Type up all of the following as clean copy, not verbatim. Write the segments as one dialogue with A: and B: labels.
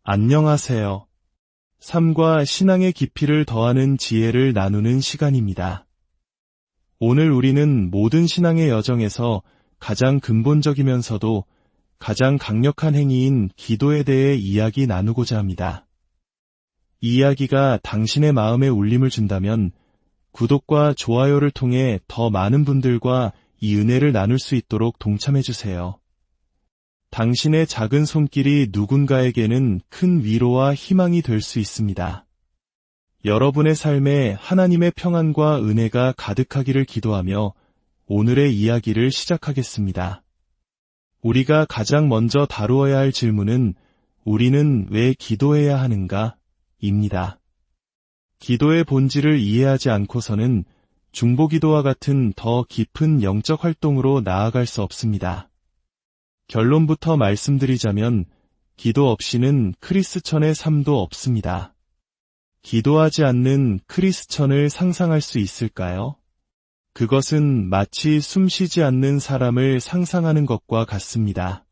A: 안녕하세요. 삶과 신앙의 깊이를 더하는 지혜를 나누는 시간입니다. 오늘 우리는 모든 신앙의 여정에서 가장 근본적이면서도 가장 강력한 행위인 기도에 대해 이야기 나누고자 합니다. 이 이야기가 당신의 마음에 울림을 준다면 구독과 좋아요를 통해 더 많은 분들과 이 은혜를 나눌 수 있도록 동참해주세요. 당신의 작은 손길이 누군가에게는 큰 위로와 희망이 될 수 있습니다. 여러분의 삶에 하나님의 평안과 은혜가 가득하기를 기도하며 오늘의 이야기를 시작하겠습니다. 우리가 가장 먼저 다루어야 할 질문은 우리는 왜 기도해야 하는가? 입니다. 기도의 본질을 이해하지 않고서는 중보기도와 같은 더 깊은 영적 활동으로 나아갈 수 없습니다. 결론부터 말씀드리자면 기도 없이는 크리스천의 삶도 없습니다. 기도하지 않는 크리스천을 상상할 수 있을까요? 그것은 마치 숨쉬지 않는 사람을 상상하는 것과 같습니다.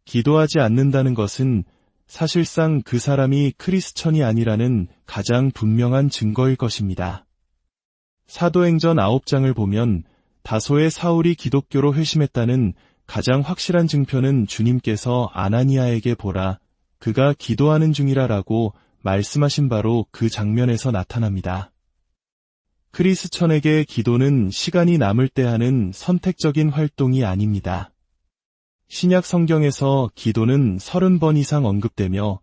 A: 기도하지 않는다는 것은 사실상 그 사람이 크리스천이 아니라는 가장 분명한 증거일 것입니다. 사도행전 9장을 보면 다소의 사울이 기독교로 회심했다는 가장 확실한 증표는 주님께서 아나니아에게 보라, 그가 기도하는 중이라라고 말씀하신 바로 그 장면에서 나타납니다. 크리스천에게 기도는 시간이 남을 때 하는 선택적인 활동이 아닙니다. 신약 성경에서 기도는 30번 이상 언급되며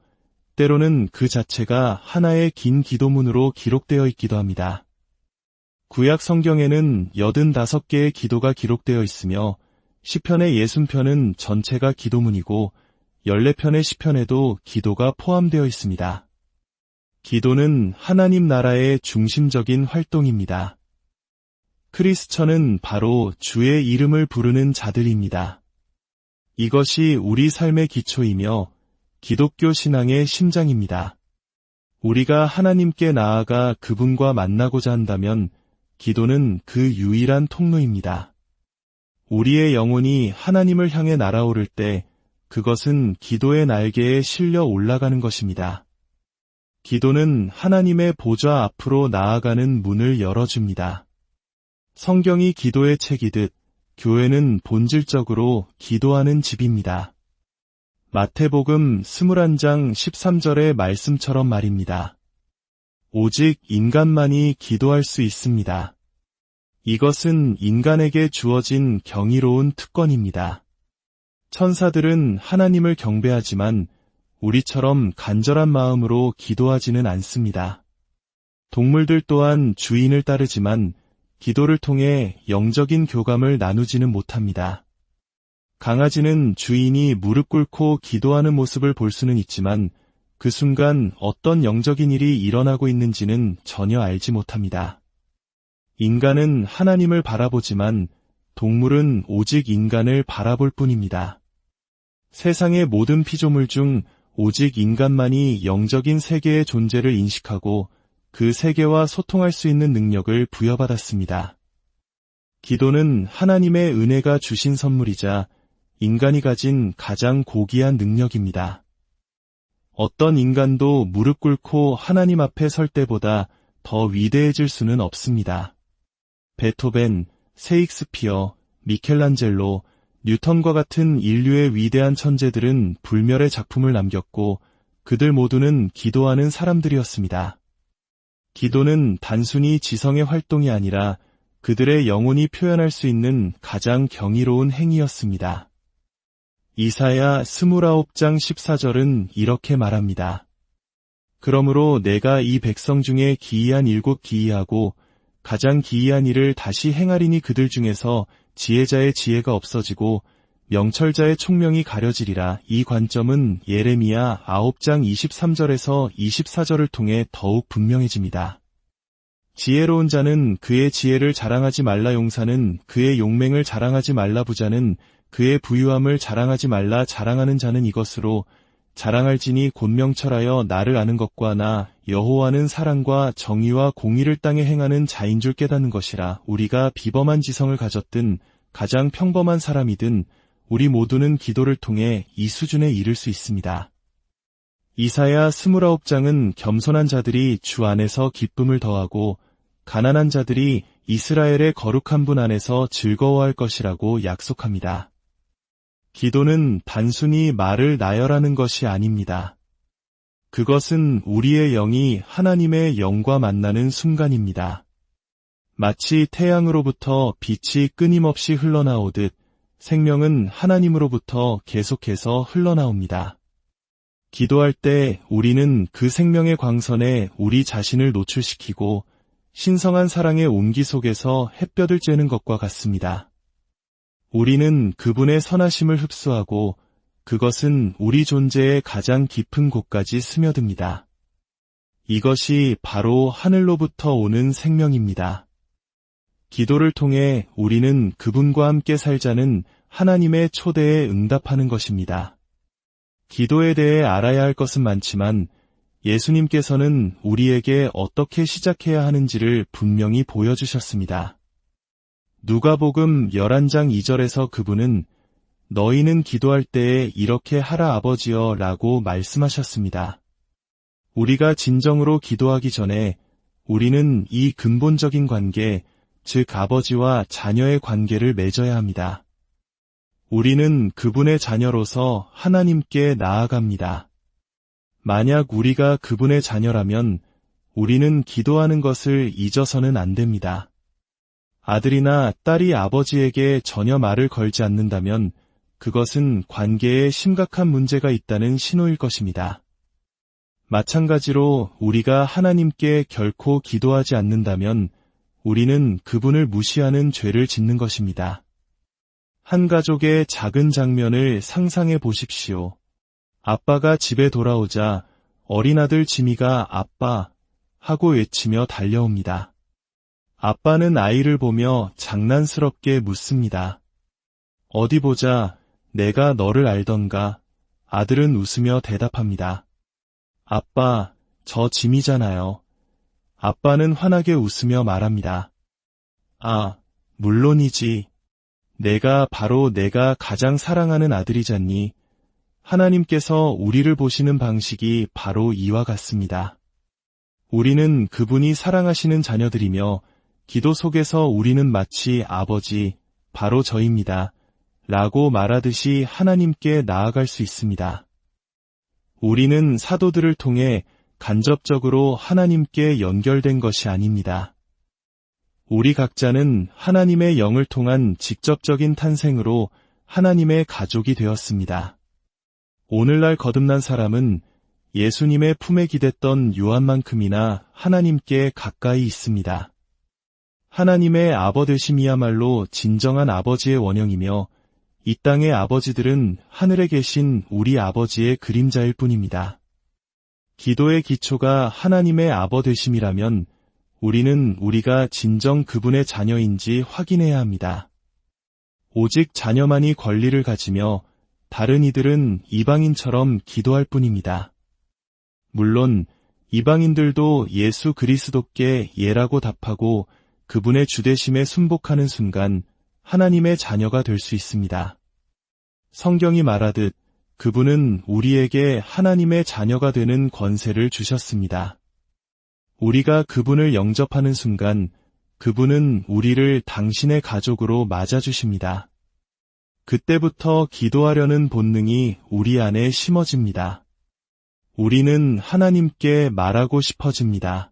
A: 때로는 그 자체가 하나의 긴 기도문으로 기록되어 있기도 합니다. 구약 성경에는 85개의 기도가 기록되어 있으며 시편의 60편은 전체가 기도문이고 14편의 시편에도 기도가 포함되어 있습니다. 기도는 하나님 나라의 중심적인 활동입니다. 크리스천은 바로 주의 이름을 부르는 자들입니다. 이것이 우리 삶의 기초이며 기독교 신앙의 심장입니다. 우리가 하나님께 나아가 그분과 만나고자 한다면 기도는 그 유일한 통로입니다. 우리의 영혼이 하나님을 향해 날아오를 때 그것은 기도의 날개에 실려 올라가는 것입니다. 기도는 하나님의 보좌 앞으로 나아가는 문을 열어줍니다. 성경이 기도의 책이듯 교회는 본질적으로 기도하는 집입니다. 마태복음 21장 13절의 말씀처럼 말입니다. 오직 인간만이 기도할 수 있습니다. 이것은 인간에게 주어진 경이로운 특권입니다. 천사들은 하나님을 경배하지만 우리처럼 간절한 마음으로 기도하지는 않습니다. 동물들 또한 주인을 따르지만 기도를 통해 영적인 교감을 나누지는 못합니다. 강아지는 주인이 무릎 꿇고 기도하는 모습을 볼 수는 있지만 그 순간 어떤 영적인 일이 일어나고 있는지는 전혀 알지 못합니다. 인간은 하나님을 바라보지만 동물은 오직 인간을 바라볼 뿐입니다. 세상의 모든 피조물 중 오직 인간만이 영적인 세계의 존재를 인식하고 그 세계와 소통할 수 있는 능력을 부여받았습니다. 기도는 하나님의 은혜가 주신 선물이자 인간이 가진 가장 고귀한 능력입니다. 어떤 인간도 무릎 꿇고 하나님 앞에 설 때보다 더 위대해질 수는 없습니다. 베토벤, 셰익스피어, 미켈란젤로, 뉴턴과 같은 인류의 위대한 천재들은 불멸의 작품을 남겼고 그들 모두는 기도하는 사람들이었습니다. 기도는 단순히 지성의 활동이 아니라 그들의 영혼이 표현할 수 있는 가장 경이로운 행위였습니다. 이사야 29장 14절은 이렇게 말합니다. 그러므로 내가 이 백성 중에 기이한 7 기이하고 가장 기이한 일을 다시 행하리니 그들 중에서 지혜자의 지혜가 없어지고 명철자의 총명이 가려지리라. 이 관점은 예레미야 9장 23절에서 24절을 통해 더욱 분명해집니다. 지혜로운 자는 그의 지혜를 자랑하지 말라. 용사는 그의 용맹을 자랑하지 말라. 부자는 그의 부유함을 자랑하지 말라. 자랑하는 자는 이것으로 자랑할지니 곧 명철하여 나를 아는 것과 나 여호와는 사랑과 정의와 공의를 땅에 행하는 자인 줄 깨닫는 것이라. 우리가 비범한 지성을 가졌든 가장 평범한 사람이든 우리 모두는 기도를 통해 이 수준에 이를 수 있습니다. 이사야 29장은 겸손한 자들이 주 안에서 기쁨을 더하고 가난한 자들이 이스라엘의 거룩한 분 안에서 즐거워할 것이라고 약속합니다. 기도는 단순히 말을 나열하는 것이 아닙니다. 그것은 우리의 영이 하나님의 영과 만나는 순간입니다. 마치 태양으로부터 빛이 끊임없이 흘러나오듯 생명은 하나님으로부터 계속해서 흘러나옵니다. 기도할 때 우리는 그 생명의 광선에 우리 자신을 노출시키고 신성한 사랑의 온기 속에서 햇볕을 쬐는 것과 같습니다. 우리는 그분의 선하심을 흡수하고 그것은 우리 존재의 가장 깊은 곳까지 스며듭니다. 이것이 바로 하늘로부터 오는 생명입니다. 기도를 통해 우리는 그분과 함께 살자는 하나님의 초대에 응답하는 것입니다. 기도에 대해 알아야 할 것은 많지만 예수님께서는 우리에게 어떻게 시작해야 하는지를 분명히 보여주셨습니다. 누가복음 11장 2절에서 그분은 너희는 기도할 때에 이렇게 하라 아버지여 라고 말씀하셨습니다. 우리가 진정으로 기도하기 전에 우리는 이 근본적인 관계, 즉 아버지와 자녀의 관계를 맺어야 합니다. 우리는 그분의 자녀로서 하나님께 나아갑니다. 만약 우리가 그분의 자녀라면 우리는 기도하는 것을 잊어서는 안 됩니다. 아들이나 딸이 아버지에게 전혀 말을 걸지 않는다면 그것은 관계에 심각한 문제가 있다는 신호일 것입니다. 마찬가지로 우리가 하나님께 결코 기도하지 않는다면 우리는 그분을 무시하는 죄를 짓는 것입니다. 한 가족의 작은 장면을 상상해 보십시오. 아빠가 집에 돌아오자 어린 아들 지미가 아빠 하고 외치며 달려옵니다. 아빠는 아이를 보며 장난스럽게 묻습니다. 어디 보자, 내가 너를 알던가? 아들은 웃으며 대답합니다. 아빠, 저 지미잖아요. 아빠는 환하게 웃으며 말합니다. 아, 물론이지. 바로 내가 가장 사랑하는 아들이잖니. 하나님께서 우리를 보시는 방식이 바로 이와 같습니다. 우리는 그분이 사랑하시는 자녀들이며 기도 속에서 우리는 마치 아버지, 바로 저입니다. 라고 말하듯이 하나님께 나아갈 수 있습니다. 우리는 사도들을 통해 간접적으로 하나님께 연결된 것이 아닙니다. 우리 각자는 하나님의 영을 통한 직접적인 탄생으로 하나님의 가족이 되었습니다. 오늘날 거듭난 사람은 예수님의 품에 기댔던 요한만큼이나 하나님께 가까이 있습니다. 하나님의 아버 되심이야말로 진정한 아버지의 원형이며 이 땅의 아버지들은 하늘에 계신 우리 아버지의 그림자일 뿐입니다. 기도의 기초가 하나님의 아버 되심이라면 우리는 우리가 진정 그분의 자녀인지 확인해야 합니다. 오직 자녀만이 권리를 가지며 다른 이들은 이방인처럼 기도할 뿐입니다. 물론 이방인들도 예수 그리스도께 예라고 답하고 그분의 주되심에 순복하는 순간 하나님의 자녀가 될 수 있습니다. 성경이 말하듯 그분은 우리에게 하나님의 자녀가 되는 권세를 주셨습니다. 우리가 그분을 영접하는 순간 그분은 우리를 당신의 가족으로 맞아주십니다. 그때부터 기도하려는 본능이 우리 안에 심어집니다. 우리는 하나님께 말하고 싶어집니다.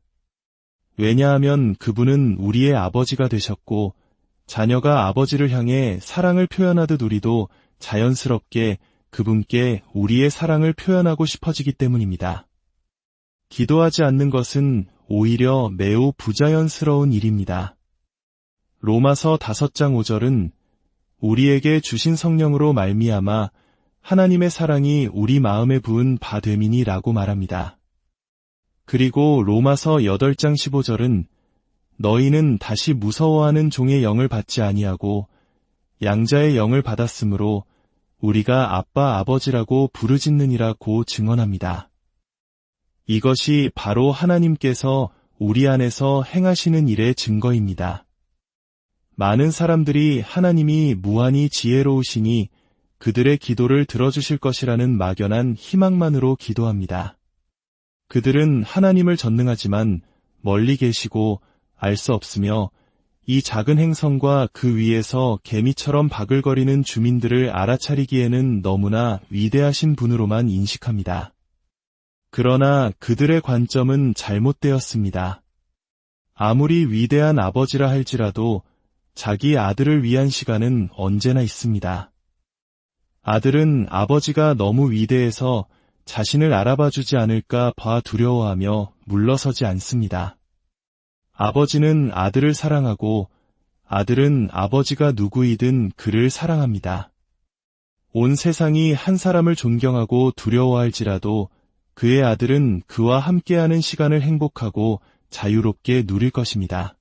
A: 왜냐하면 그분은 우리의 아버지가 되셨고 자녀가 아버지를 향해 사랑을 표현하듯 우리도 자연스럽게 그분께 우리의 사랑을 표현하고 싶어지기 때문입니다. 기도하지 않는 것은 오히려 매우 부자연스러운 일입니다. 로마서 5장 5절은 우리에게 주신 성령으로 말미암아 하나님의 사랑이 우리 마음에 부은 바 됨이니라고 말합니다. 그리고 로마서 8장 15절은 너희는 다시 무서워하는 종의 영을 받지 아니하고 양자의 영을 받았으므로 우리가 아빠 아버지라고 부르짖느니라고 증언합니다. 이것이 바로 하나님께서 우리 안에서 행하시는 일의 증거입니다. 많은 사람들이 하나님이 무한히 지혜로우시니 그들의 기도를 들어주실 것이라는 막연한 희망만으로 기도합니다. 그들은 하나님을 전능하지만 멀리 계시고 알 수 없으며 이 작은 행성과 그 위에서 개미처럼 바글거리는 주민들을 알아차리기에는 너무나 위대하신 분으로만 인식합니다. 그러나 그들의 관점은 잘못되었습니다. 아무리 위대한 아버지라 할지라도 자기 아들을 위한 시간은 언제나 있습니다. 아들은 아버지가 너무 위대해서 자신을 알아봐주지 않을까 봐 두려워하며 물러서지 않습니다. 아버지는 아들을 사랑하고 아들은 아버지가 누구이든 그를 사랑합니다. 온 세상이 한 사람을 존경하고 두려워할지라도 그의 아들은 그와 함께하는 시간을 행복하고 자유롭게 누릴 것입니다.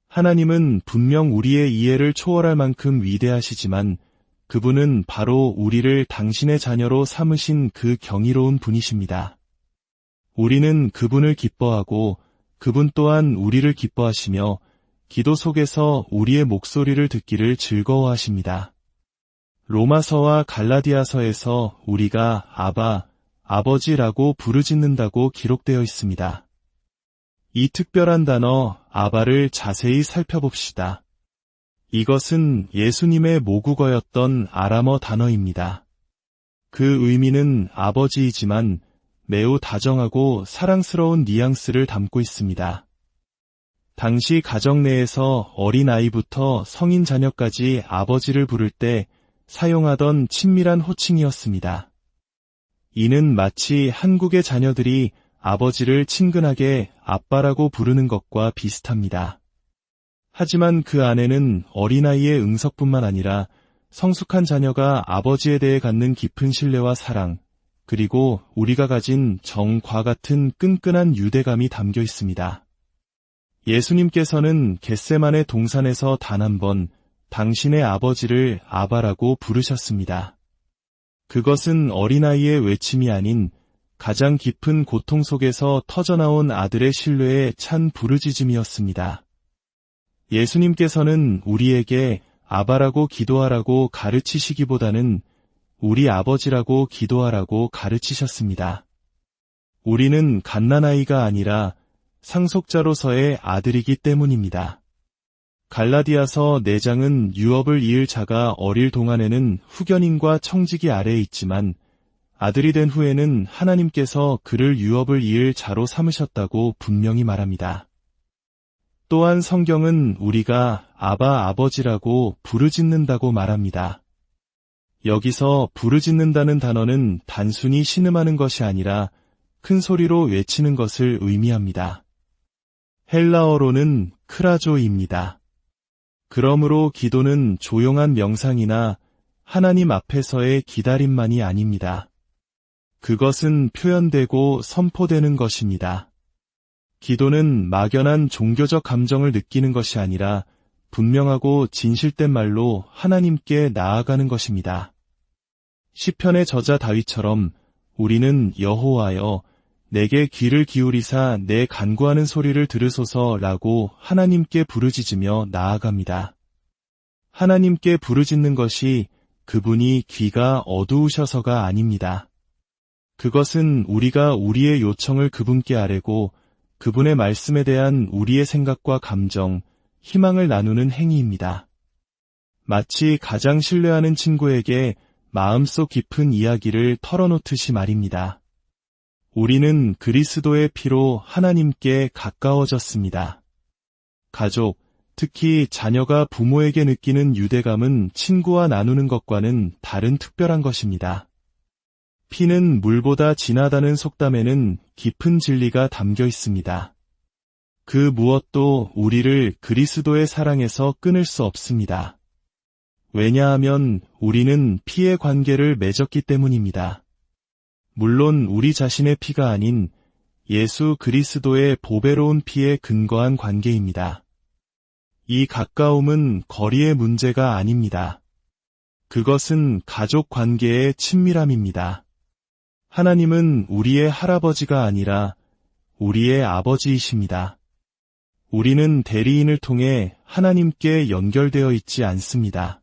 A: 하나님은 분명 우리의 이해를 초월할 만큼 위대하시지만 그분은 바로 우리를 당신의 자녀로 삼으신 그 경이로운 분이십니다. 우리는 그분을 기뻐하고 그분 또한 우리를 기뻐하시며 기도 속에서 우리의 목소리를 듣기를 즐거워하십니다. 로마서와 갈라디아서에서 우리가 아바, 아버지라고 부르짖는다고 기록되어 있습니다. 이 특별한 단어 아바를 자세히 살펴봅시다. 이것은 예수님의 모국어였던 아람어 단어입니다. 그 의미는 아버지이지만 매우 다정하고 사랑스러운 뉘앙스를 담고 있습니다. 당시 가정 내에서 어린아이부터 성인 자녀까지 아버지를 부를 때 사용하던 친밀한 호칭이었습니다. 이는 마치 한국의 자녀들이 아버지를 친근하게 아빠라고 부르는 것과 비슷합니다. 하지만 그 안에는 어린아이의 응석뿐만 아니라 성숙한 자녀가 아버지에 대해 갖는 깊은 신뢰와 사랑, 그리고 우리가 가진 정과 같은 끈끈한 유대감이 담겨 있습니다. 예수님께서는 겟세마네 동산에서 단 한 번 당신의 아버지를 아바라고 부르셨습니다. 그것은 어린아이의 외침이 아닌 가장 깊은 고통 속에서 터져나온 아들의 신뢰에 찬 부르짖음이었습니다. 예수님께서는 우리에게 아바라고 기도하라고 가르치시기보다는 우리 아버지라고 기도하라고 가르치셨습니다. 우리는 갓난아이가 아니라 상속자로서의 아들이기 때문입니다. 갈라디아서 4장은 유업을 이을 자가 어릴 동안에는 후견인과 청지기 아래에 있지만 아들이 된 후에는 하나님께서 그를 유업을 이을 자로 삼으셨다고 분명히 말합니다. 또한 성경은 우리가 아바 아버지라고 부르짖는다고 말합니다. 여기서 부르짖는다는 단어는 단순히 신음하는 것이 아니라 큰 소리로 외치는 것을 의미합니다. 헬라어로는 크라조입니다. 그러므로 기도는 조용한 명상이나 하나님 앞에서의 기다림만이 아닙니다. 그것은 표현되고 선포되는 것입니다. 기도는 막연한 종교적 감정을 느끼는 것이 아니라 분명하고 진실된 말로 하나님께 나아가는 것입니다. 시편의 저자 다윗처럼 우리는 여호와여 내게 귀를 기울이사 내 간구하는 소리를 들으소서라고 하나님께 부르짖으며 나아갑니다. 하나님께 부르짖는 것이 그분이 귀가 어두우셔서가 아닙니다. 그것은 우리가 우리의 요청을 그분께 아뢰고 그분의 말씀에 대한 우리의 생각과 감정, 희망을 나누는 행위입니다. 마치 가장 신뢰하는 친구에게 마음속 깊은 이야기를 털어놓듯이 말입니다. 우리는 그리스도의 피로 하나님께 가까워졌습니다. 가족, 특히 자녀가 부모에게 느끼는 유대감은 친구와 나누는 것과는 다른 특별한 것입니다. 피는 물보다 진하다는 속담에는 깊은 진리가 담겨 있습니다. 그 무엇도 우리를 그리스도의 사랑에서 끊을 수 없습니다. 왜냐하면 우리는 피의 관계를 맺었기 때문입니다. 물론 우리 자신의 피가 아닌 예수 그리스도의 보배로운 피에 근거한 관계입니다. 이 가까움은 거리의 문제가 아닙니다. 그것은 가족 관계의 친밀함입니다. 하나님은 우리의 할아버지가 아니라 우리의 아버지이십니다. 우리는 대리인을 통해 하나님께 연결되어 있지 않습니다.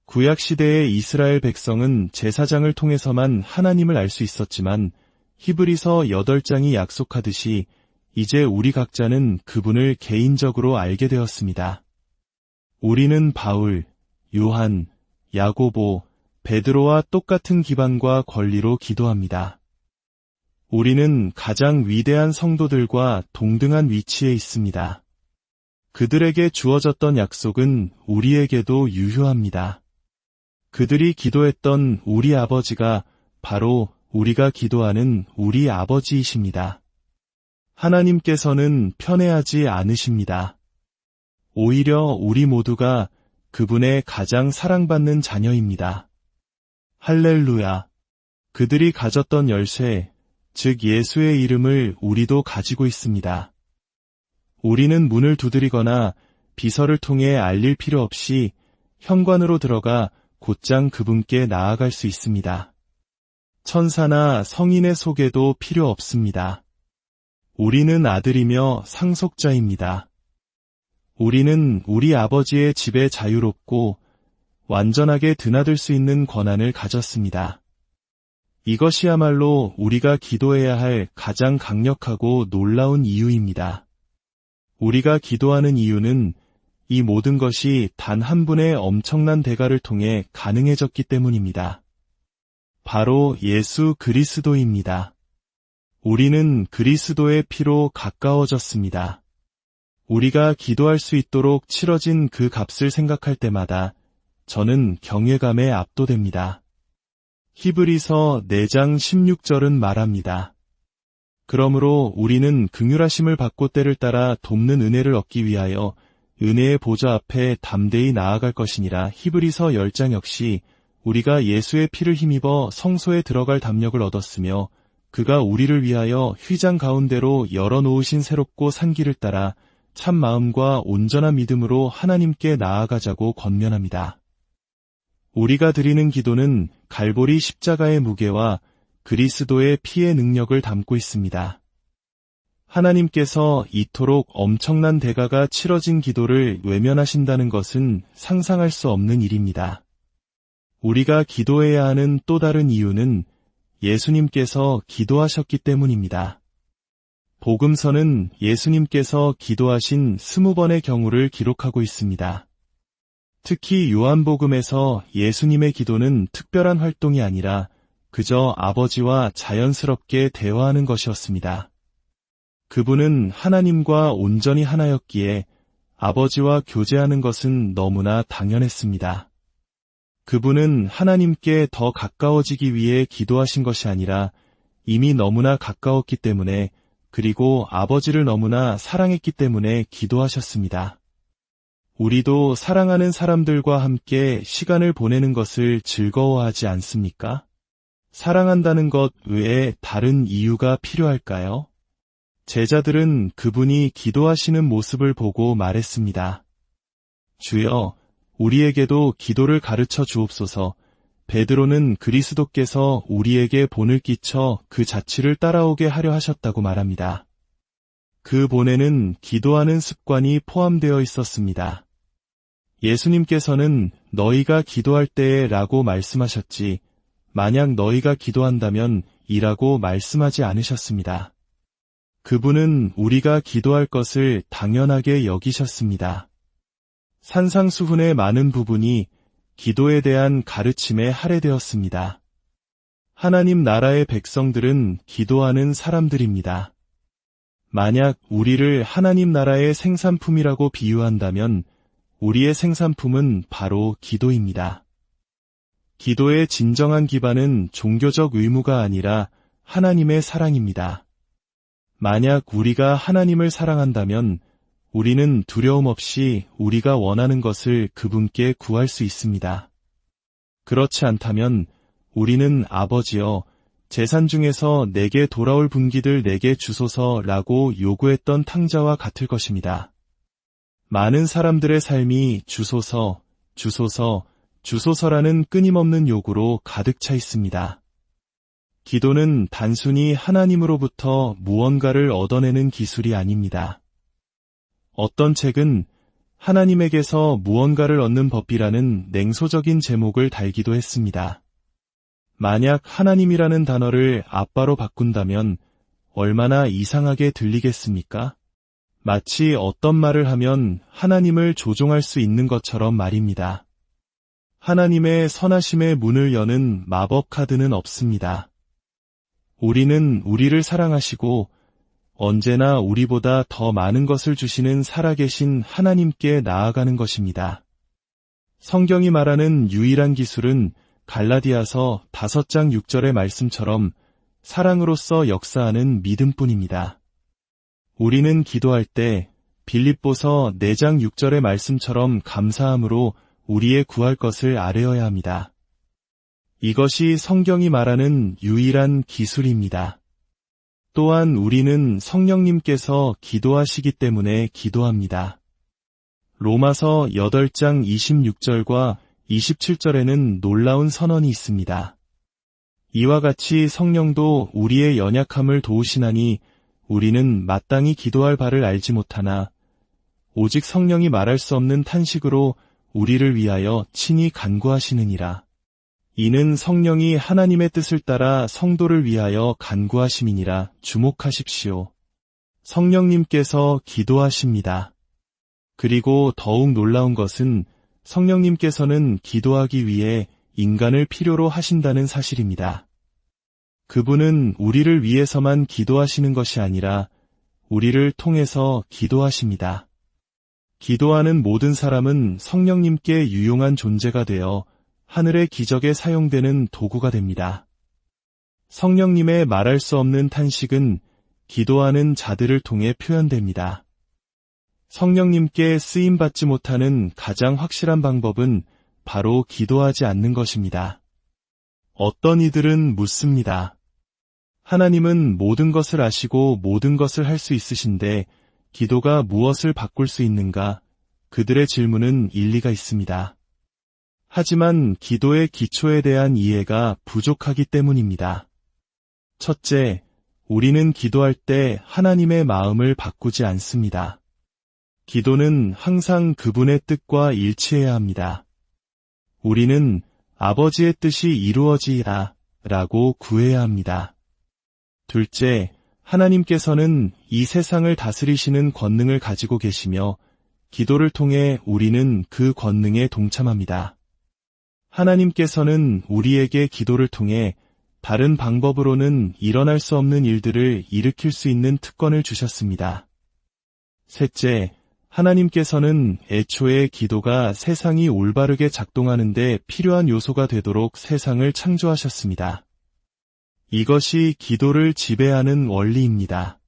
A: 구약시대의 이스라엘 백성은 제사장을 통해서만 하나님을 알 수 있었지만 히브리서 8장이 약속하듯이 이제 우리 각자는 그분을 개인적으로 알게 되었습니다. 우리는 바울, 요한, 야고보, 베드로와 똑같은 기반과 권리로 기도합니다. 우리는 가장 위대한 성도들과 동등한 위치에 있습니다. 그들에게 주어졌던 약속은 우리에게도 유효합니다. 그들이 기도했던 우리 아버지가 바로 우리가 기도하는 우리 아버지이십니다. 하나님께서는 편애하지 않으십니다. 오히려 우리 모두가 그분의 가장 사랑받는 자녀입니다. 할렐루야. 그들이 가졌던 열쇠, 즉 예수의 이름을 우리도 가지고 있습니다. 우리는 문을 두드리거나 비서를 통해 알릴 필요 없이 현관으로 들어가 곧장 그분께 나아갈 수 있습니다. 천사나 성인의 소개도 필요 없습니다. 우리는 아들이며 상속자입니다. 우리는 우리 아버지의 집에 자유롭고 완전하게 드나들 수 있는 권한을 가졌습니다. 이것이야말로 우리가 기도해야 할 가장 강력하고 놀라운 이유입니다. 우리가 기도하는 이유는 이 모든 것이 단 한 분의 엄청난 대가를 통해 가능해졌기 때문입니다. 바로 예수 그리스도입니다. 우리는 그리스도의 피로 가까워졌습니다. 우리가 기도할 수 있도록 치러진 그 값을 생각할 때마다 저는 경외감에 압도됩니다. 히브리서 4장 16절은 말합니다. 그러므로 우리는 긍휼하심을 받고 때를 따라 돕는 은혜를 얻기 위하여 은혜의 보좌 앞에 담대히 나아갈 것이니라. 히브리서 10장 역시 우리가 예수의 피를 힘입어 성소에 들어갈 담력을 얻었으며 그가 우리를 위하여 휘장 가운데로 열어놓으신 새롭고 산 길을 따라 참 마음과 온전한 믿음으로 하나님께 나아가자고 권면합니다. 우리가 드리는 기도는 갈보리 십자가의 무게와 그리스도의 피의 능력을 담고 있습니다. 하나님께서 이토록 엄청난 대가가 치러진 기도를 외면하신다는 것은 상상할 수 없는 일입니다. 우리가 기도해야 하는 또 다른 이유는 예수님께서 기도하셨기 때문입니다. 복음서는 예수님께서 기도하신 20번의 경우를 기록하고 있습니다. 특히 요한복음에서 예수님의 기도는 특별한 활동이 아니라 그저 아버지와 자연스럽게 대화하는 것이었습니다. 그분은 하나님과 온전히 하나였기에 아버지와 교제하는 것은 너무나 당연했습니다. 그분은 하나님께 더 가까워지기 위해 기도하신 것이 아니라 이미 너무나 가까웠기 때문에 그리고 아버지를 너무나 사랑했기 때문에 기도하셨습니다. 우리도 사랑하는 사람들과 함께 시간을 보내는 것을 즐거워하지 않습니까? 사랑한다는 것 외에 다른 이유가 필요할까요? 제자들은 그분이 기도하시는 모습을 보고 말했습니다. 주여, 우리에게도 기도를 가르쳐 주옵소서. 베드로는 그리스도께서 우리에게 본을 끼쳐 그 자취를 따라오게 하려 하셨다고 말합니다. 그 본에는 기도하는 습관이 포함되어 있었습니다. 예수님께서는 너희가 기도할 때에 라고 말씀하셨지, 만약 너희가 기도한다면 이라고 말씀하지 않으셨습니다. 그분은 우리가 기도할 것을 당연하게 여기셨습니다. 산상수훈의 많은 부분이 기도에 대한 가르침에 할애되었습니다. 하나님 나라의 백성들은 기도하는 사람들입니다. 만약 우리를 하나님 나라의 생산품이라고 비유한다면 우리의 생산품은 바로 기도입니다. 기도의 진정한 기반은 종교적 의무가 아니라 하나님의 사랑입니다. 만약 우리가 하나님을 사랑한다면 우리는 두려움 없이 우리가 원하는 것을 그분께 구할 수 있습니다. 그렇지 않다면 우리는 아버지여, 재산 중에서 내게 돌아올 분기들 내게 주소서라고 요구했던 탕자와 같을 것입니다. 많은 사람들의 삶이 주소서, 주소서, 주소서라는 끊임없는 요구로 가득 차 있습니다. 기도는 단순히 하나님으로부터 무언가를 얻어내는 기술이 아닙니다. 어떤 책은 하나님에게서 무언가를 얻는 법이라는 냉소적인 제목을 달기도 했습니다. 만약 하나님이라는 단어를 아빠로 바꾼다면 얼마나 이상하게 들리겠습니까? 마치 어떤 말을 하면 하나님을 조종할 수 있는 것처럼 말입니다. 하나님의 선하심의 문을 여는 마법 카드는 없습니다. 우리는 우리를 사랑하시고 언제나 우리보다 더 많은 것을 주시는 살아계신 하나님께 나아가는 것입니다. 성경이 말하는 유일한 기술은 갈라디아서 5장 6절의 말씀처럼 사랑으로서 역사하는 믿음뿐입니다. 우리는 기도할 때 빌립보서 4장 6절의 말씀처럼 감사함으로 우리의 구할 것을 아뢰어야 합니다. 이것이 성경이 말하는 유일한 기술입니다. 또한 우리는 성령님께서 기도하시기 때문에 기도합니다. 로마서 8장 26절과 27절에는 놀라운 선언이 있습니다. 이와 같이 성령도 우리의 연약함을 도우시나니 우리는 마땅히 기도할 바를 알지 못하나 오직 성령이 말할 수 없는 탄식으로 우리를 위하여 친히 간구하시느니라. 이는 성령이 하나님의 뜻을 따라 성도를 위하여 간구하심이니라. 주목하십시오. 성령님께서 기도하십니다. 그리고 더욱 놀라운 것은 성령님께서는 기도하기 위해 인간을 필요로 하신다는 사실입니다. 그분은 우리를 위해서만 기도하시는 것이 아니라 우리를 통해서 기도하십니다. 기도하는 모든 사람은 성령님께 유용한 존재가 되어 하늘의 기적에 사용되는 도구가 됩니다. 성령님의 말할 수 없는 탄식은 기도하는 자들을 통해 표현됩니다. 성령님께 쓰임받지 못하는 가장 확실한 방법은 바로 기도하지 않는 것입니다. 어떤 이들은 묻습니다. 하나님은 모든 것을 아시고 모든 것을 할 수 있으신데 기도가 무엇을 바꿀 수 있는가? 그들의 질문은 일리가 있습니다. 하지만 기도의 기초에 대한 이해가 부족하기 때문입니다. 첫째, 우리는 기도할 때 하나님의 마음을 바꾸지 않습니다. 기도는 항상 그분의 뜻과 일치해야 합니다. 우리는 아버지의 뜻이 이루어지라 라고 구해야 합니다. 둘째, 하나님께서는 이 세상을 다스리시는 권능을 가지고 계시며 기도를 통해 우리는 그 권능에 동참합니다. 하나님께서는 우리에게 기도를 통해 다른 방법으로는 일어날 수 없는 일들을 일으킬 수 있는 특권을 주셨습니다. 셋째, 하나님께서는 애초에 기도가 세상이 올바르게 작동하는 데 필요한 요소가 되도록 세상을 창조하셨습니다. 이것이 기도를 지배하는 원리입니다.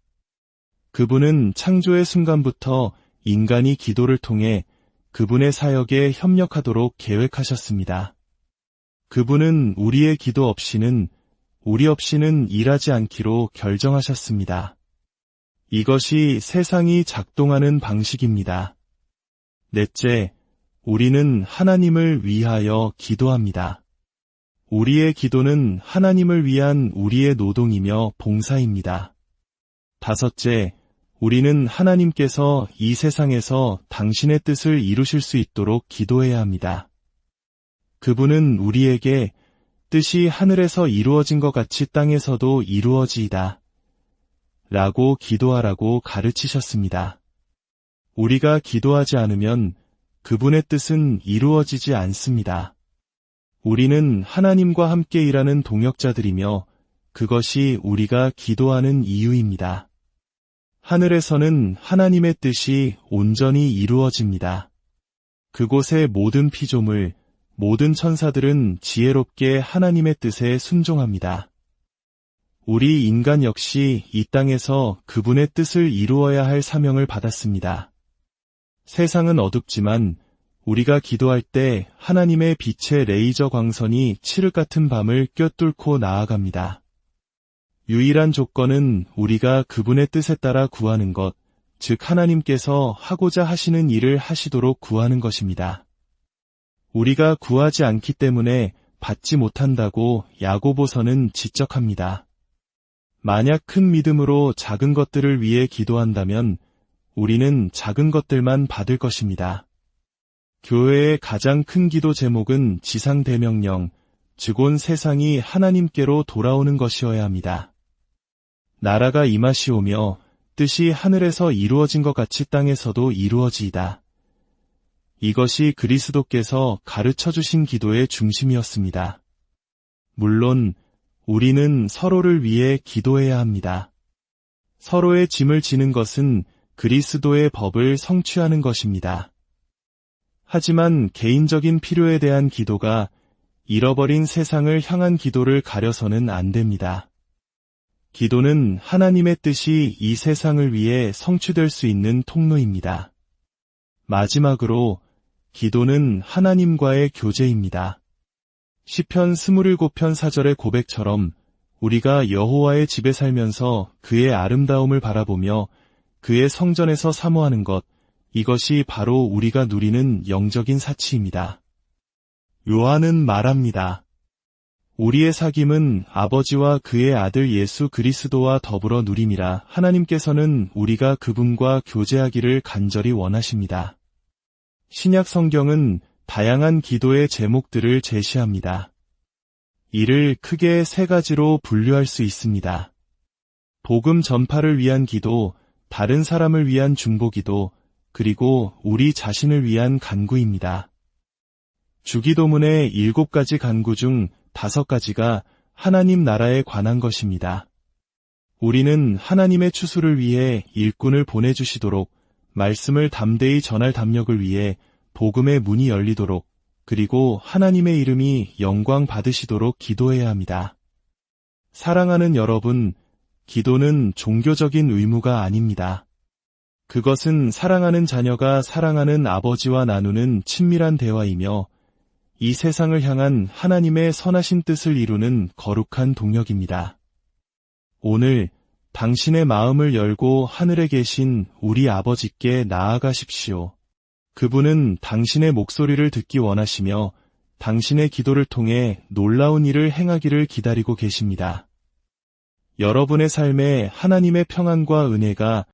A: 그분은 창조의 순간부터 인간이 기도를 통해 그분의 사역에 협력하도록 계획하셨습니다. 그분은 우리의 기도 없이는 우리 없이는 일하지 않기로 결정하셨습니다. 이것이 세상이 작동하는 방식입니다. 넷째, 우리는 하나님을 위하여 기도합니다. 우리의 기도는 하나님을 위한 우리의 노동이며 봉사입니다. 다섯째, 우리는 하나님께서 이 세상에서 당신의 뜻을 이루실 수 있도록 기도해야 합니다. 그분은 우리에게 뜻이 하늘에서 이루어진 것 같이 땅에서도 이루어지이다 라고 기도하라고 가르치셨습니다. 우리가 기도하지 않으면 그분의 뜻은 이루어지지 않습니다. 우리는 하나님과 함께 일하는 동역자들이며 그것이 우리가 기도하는 이유입니다. 하늘에서는 하나님의 뜻이 온전히 이루어집니다. 그곳의 모든 피조물, 모든 천사들은 지혜롭게 하나님의 뜻에 순종합니다. 우리 인간 역시 이 땅에서 그분의 뜻을 이루어야 할 사명을 받았습니다. 세상은 어둡지만 우리가 기도할 때 하나님의 빛의 레이저 광선이 칠흑 같은 밤을 꿰뚫고 나아갑니다. 유일한 조건은 우리가 그분의 뜻에 따라 구하는 것, 즉 하나님께서 하고자 하시는 일을 하시도록 구하는 것입니다. 우리가 구하지 않기 때문에 받지 못한다고 야고보서는 지적합니다. 만약 큰 믿음으로 작은 것들을 위해 기도한다면 우리는 작은 것들만 받을 것입니다. 교회의 가장 큰 기도 제목은 지상대명령, 즉 온 세상이 하나님께로 돌아오는 것이어야 합니다. 나라가 임하시오며 뜻이 하늘에서 이루어진 것 같이 땅에서도 이루어지이다. 이것이 그리스도께서 가르쳐 주신 기도의 중심이었습니다. 물론 우리는 서로를 위해 기도해야 합니다. 서로의 짐을 지는 것은 그리스도의 법을 성취하는 것입니다. 하지만 개인적인 필요에 대한 기도가 잃어버린 세상을 향한 기도를 가려서는 안 됩니다. 기도는 하나님의 뜻이 이 세상을 위해 성취될 수 있는 통로입니다. 마지막으로 기도는 하나님과의 교제입니다. 시편 27편 4절의 고백처럼 우리가 여호와의 집에 살면서 그의 아름다움을 바라보며 그의 성전에서 사모하는 것, 이것이 바로 우리가 누리는 영적인 사치입니다. 요한은 말합니다. 우리의 사귐은 아버지와 그의 아들 예수 그리스도와 더불어 누림이라. 하나님께서는 우리가 그분과 교제하기를 간절히 원하십니다. 신약 성경은 다양한 기도의 제목들을 제시합니다. 이를 크게 세 가지로 분류할 수 있습니다. 복음 전파를 위한 기도, 다른 사람을 위한 중보기도, 그리고 우리 자신을 위한 간구입니다. 주기도문의 7가지 간구 중 5가지가 하나님 나라에 관한 것입니다. 우리는 하나님의 추수를 위해 일꾼을 보내주시도록, 말씀을 담대히 전할 담력을 위해 복음의 문이 열리도록, 그리고 하나님의 이름이 영광 받으시도록 기도해야 합니다. 사랑하는 여러분, 기도는 종교적인 의무가 아닙니다. 그것은 사랑하는 자녀가 사랑하는 아버지와 나누는 친밀한 대화이며 이 세상을 향한 하나님의 선하신 뜻을 이루는 거룩한 동력입니다. 오늘 당신의 마음을 열고 하늘에 계신 우리 아버지께 나아가십시오. 그분은 당신의 목소리를 듣기 원하시며 당신의 기도를 통해 놀라운 일을 행하기를 기다리고 계십니다. 여러분의 삶에 하나님의 평안과 은혜가